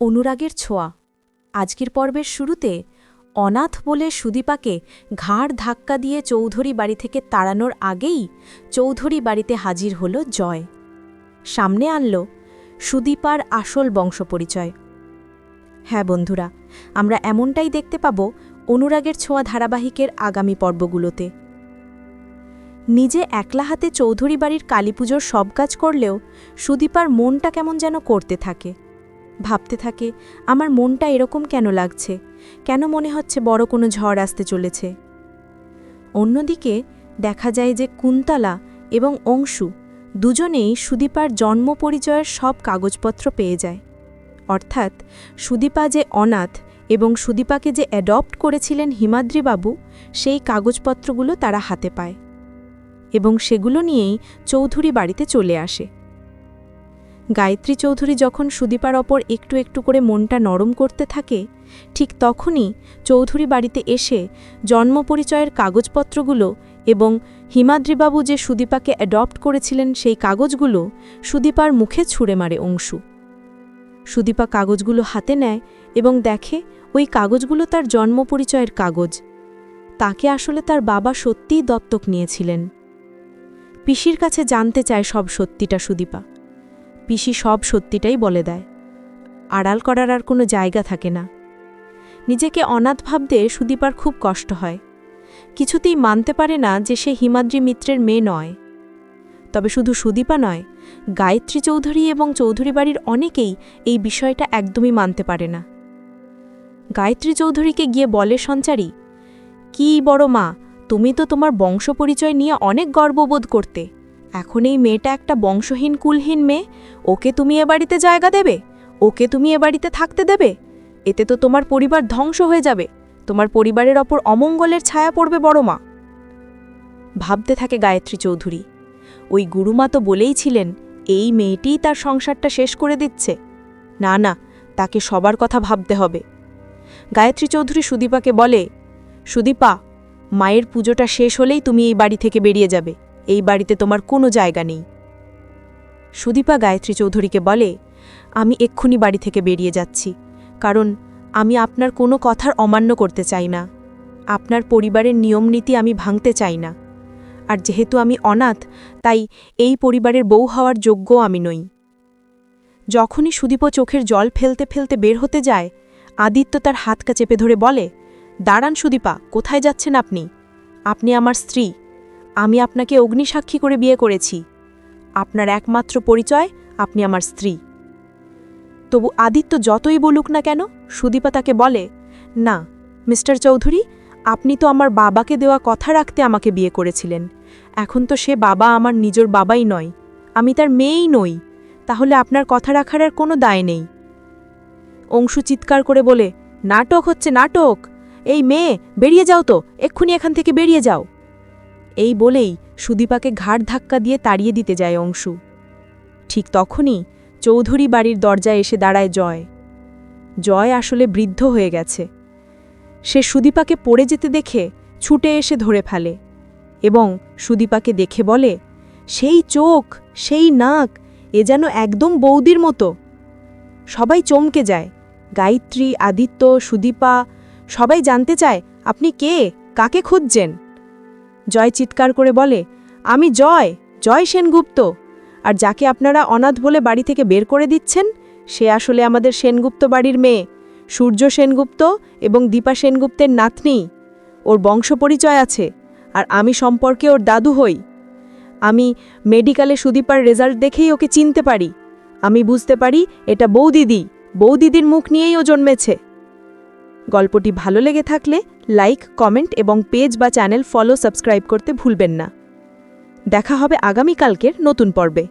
অনুরাগের ছোঁয়া। আজকের পর্বের শুরুতে অনাথ বলে সুদীপাকে ঘাড় ধাক্কা দিয়ে চৌধুরী বাড়ি থেকে তাড়ানোর আগেই চৌধুরী বাড়িতে হাজির হল জয়। সামনে আনল সুদীপার আসল বংশপরিচয়। হ্যাঁ বন্ধুরা, আমরা এমনটাই দেখতে পাব অনুরাগের ছোঁয়া ধারাবাহিকের আগামী পর্বগুলোতে। নিজে একলা হাতে চৌধুরী বাড়ির কালীপুজোর সব কাজ করলেও সুদীপার মনটা কেমন যেন করতে থাকে, ভাবতে থাকে আমার মনটা এরকম কেন লাগছে, কেন মনে হচ্ছে বড় কোনো ঝড় আসতে চলেছে। অন্যদিকে দেখা যায় যে কুন্তলা এবং অংশু দুজনেই সুদীপার জন্ম পরিচয়ের সব কাগজপত্র পেয়ে যায়। অর্থাৎ সুদীপা যে অনাথ এবং সুদীপাকে যে অ্যাডপ্ট করেছিলেন হিমাদ্রিবাবু, সেই কাগজপত্রগুলো তারা হাতে পায় এবং সেগুলো নিয়েই চৌধুরী বাড়িতে চলে আসে। গায়ত্রী চৌধুরী যখন সুদীপার ওপর একটু একটু করে মনটা নরম করতে থাকে, ঠিক তখনই চৌধুরী বাড়িতে এসে জন্ম পরিচয়ের কাগজপত্রগুলো এবং হিমাদ্রিবাবু যে সুদীপাকে অ্যাডপ্ট করেছিলেন সেই কাগজগুলো সুদীপার মুখে ছুঁড়ে মারে অংশু। সুদীপা কাগজগুলো হাতে নেয় এবং দেখে ওই কাগজগুলো তার জন্ম পরিচয়ের কাগজ। তাকে আসলে তার বাবা সত্যিই দত্তক নিয়েছিলেন। পিসির কাছে জানতে চায় সব সত্যিটা সুদীপা। পিসি সব সত্যিটাই বলে দেয়, আড়াল করার আর কোনো জায়গা থাকে না। নিজেকে অনাথ ভাবতে সুদীপার খুব কষ্ট হয়, কিছুতেই মানতে পারে না যে সে হিমাদ্রি মিত্রের মেয়ে নয়। তবে শুধু সুদীপা নয়, গায়ত্রী চৌধুরী এবং চৌধুরী বাড়ির অনেকেই এই বিষয়টা একদমই মানতে পারে না। গায়ত্রী চৌধুরীকে গিয়ে বলে সঞ্চারী, কি বড় মা, তুমি তো তোমার বংশ পরিচয় নিয়ে অনেক গর্ববোধ করতে, এখন এই মেয়েটা একটা বংশহীন কুলহীন মেয়ে, ওকে তুমি এ বাড়িতে জায়গা দেবে, ওকে তুমি এ বাড়িতে থাকতে দেবে? এতে তো তোমার পরিবার ধ্বংস হয়ে যাবে, তোমার পরিবারের ওপর অমঙ্গলের ছায়া পড়বে বড় মা। ভাবতে থাকে গায়ত্রী চৌধুরী, ওই গুরুমা তো বলেইছিলেন এই মেয়েটিই তার সংসারটা শেষ করে দিচ্ছে। না না, তাকে সবার কথা ভাবতে হবে। গায়ত্রী চৌধুরী সুদীপাকে বলে, সুদীপা, মায়ের পুজোটা শেষ হলেই তুমি এই বাড়ি থেকে বেরিয়ে যাবে, এই বাড়িতে তোমার কোনো জায়গা নেই। সুদীপা গায়ত্রী চৌধুরীকে বলে, আমি এক্ষুনি বাড়ি থেকে বেরিয়ে যাচ্ছি, কারণ আমি আপনার কোনো কথার অমান্য করতে চাই না, আপনার পরিবারের নিয়মনীতি আমি ভাঙতে চাই না, আর যেহেতু আমি অনাথ তাই এই পরিবারের বউ হওয়ার যোগ্য আমি নই। যখনই সুদীপ চোখের জল ফেলতে ফেলতে বের হতে যায়, আদিত্য তার হাতটা চেপে ধরে বলে, দাঁড়ান সুদীপা, কোথায় যাচ্ছেন আপনি? আপনি আমার স্ত্রী, আমি আপনাকে অগ্নিসাক্ষী করে বিয়ে করেছি, আপনার একমাত্র পরিচয় আপনি আমার স্ত্রী। তবু আদিত্য যতই বলুক না কেন, সুদীপা তাকে বলে, না মিস্টার চৌধুরী, আপনি তো আমার বাবাকে দেওয়া কথা রাখতে আমাকে বিয়ে করেছিলেন, এখন তো সে বাবা আমার নিজের বাবাই নয়, আমি তার মেয়েই নই, তাহলে আপনার কথা রাখার আর কোনো দায় নেই। অংশু চিৎকার করে বলে, নাটক হচ্ছে নাটক, এই মেয়ে বেরিয়ে যাও তো, এক্ষুনি এখান থেকে বেরিয়ে যাও। এই বলেই সুদীপাকে ঘাড় ধাক্কা দিয়ে তাড়িয়ে দিতে যায় অংশু। ঠিক তখনই চৌধুরী বাড়ির দরজায় এসে দাঁড়ায় জয়। জয় আসলে বৃদ্ধ হয়ে গেছে। সে সুদীপাকে পড়ে যেতে দেখে ছুটে এসে ধরে ফেলে এবং সুদীপাকে দেখে বলে, সেই চোখ, সেই নাক, এ যেন একদম বৌদির মতো। সবাই চমকে যায়, গায়ত্রী, আদিত্য, সুদীপা, সবাই জানতে চায়, আপনি কে, কাকে খুঁজছেন? জয় চিৎকার করে বলে, আমি জয়, জয় সেনগুপ্ত, আর যাকে আপনারা অনাথ বলে বাড়ি থেকে বের করে দিচ্ছেন সে আসলে আমাদের সেনগুপ্ত বাড়ির মেয়ে, সূর্য সেনগুপ্ত এবং দীপা সেনগুপ্তের নাতনি। ওর বংশ পরিচয় আছে, আর আমি সম্পর্কে ওর দাদু হই। আমি মেডিকেলে সুদীপার রেজাল্ট দেখেই ওকে চিনতে পারি, আমি বুঝতে পারি এটা বৌদিদি, বৌদিদির মুখ নিয়েই ও জন্মেছে। গল্পটি ভালো লেগে থাকলে লাইক, কমেন্ট এবং পেজ বা চ্যানেল ফলো, সাবস্ক্রাইব করতে ভুলবেন না। দেখা হবে আগামীকালকের নতুন পর্বে।